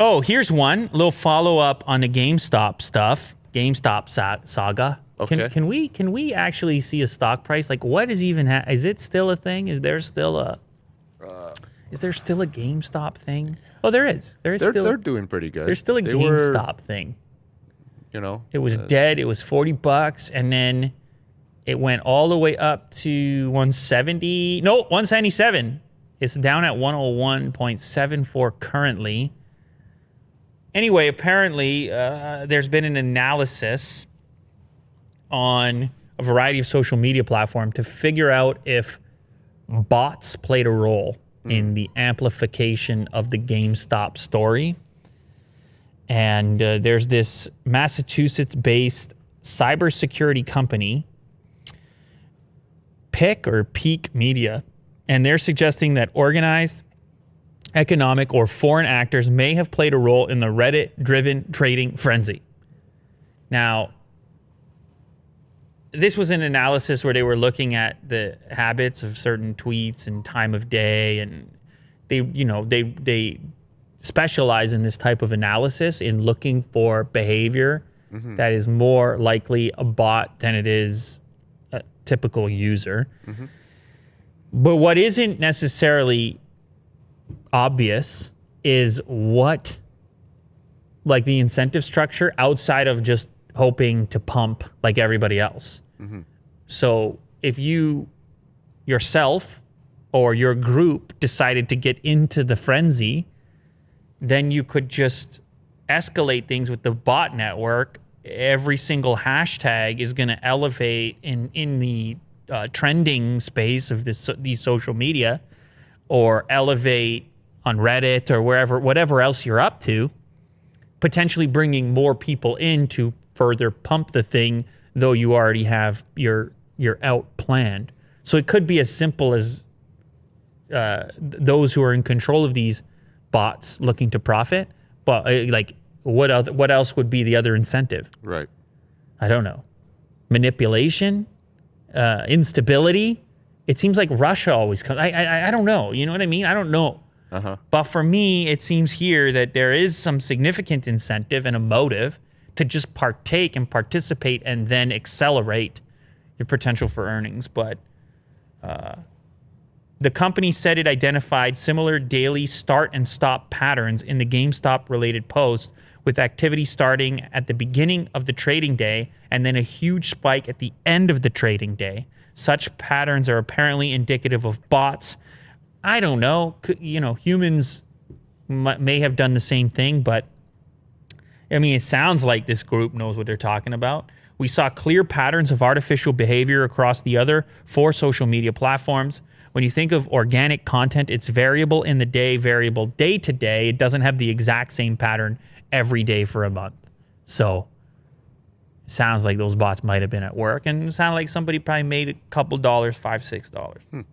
Oh, here's one little follow up on the GameStop stuff. GameStop saga. Okay. Can we actually see a stock price? Like, what is even? Is it still a thing? Is there still a GameStop thing? Oh, there is. They're doing pretty good. There's still a GameStop thing. You know, it was dead. It was $40, and then it went all the way up to 170. No, 177. It's down at 101.74 currently. Anyway, apparently, there's been an analysis on a variety of social media platforms to figure out if bots played a role in the amplification of the GameStop story. And there's this Massachusetts-based cybersecurity company, Peak Media, and they're suggesting that organized economic or foreign actors may have played a role in the Reddit-driven trading frenzy. Now, this was an analysis where they were looking at the habits of certain tweets and time of day, and they specialize in this type of analysis in looking for behavior that is more likely a bot than it is a typical user. But what isn't necessarily obvious is what, like, the incentive structure outside of just hoping to pump like everybody else. So if you yourself or your group decided to get into the frenzy, then you could just escalate things with the bot network. Every single hashtag is going to elevate in the trending space of these social media, or elevate on Reddit or whatever else you're up to, potentially bringing more people in to further pump the thing, though you already have your out planned. So it could be as simple as those who are in control of these bots looking to profit, but like what else would be the other incentive? Right. I don't know. Manipulation, instability. It seems like Russia always comes. I don't know. You know what I mean? I don't know. But for me, it seems here that there is some significant incentive and a motive to just partake and participate and then accelerate your potential for earnings. But the company said it identified similar daily start and stop patterns in the GameStop-related post, with activity starting at the beginning of the trading day and then a huge spike at the end of the trading day. Such patterns are apparently indicative of bots. I don't know. Humans may have done the same thing, but I mean, it sounds like this group knows what they're talking about. We saw clear patterns of artificial behavior across the other 4 social media platforms. When you think of organic content, it's variable in the day, variable day to day. It doesn't have the exact same pattern every day for a month. So it sounds like those bots might have been at work, and it sounded like somebody probably made a couple dollars, $5, $6.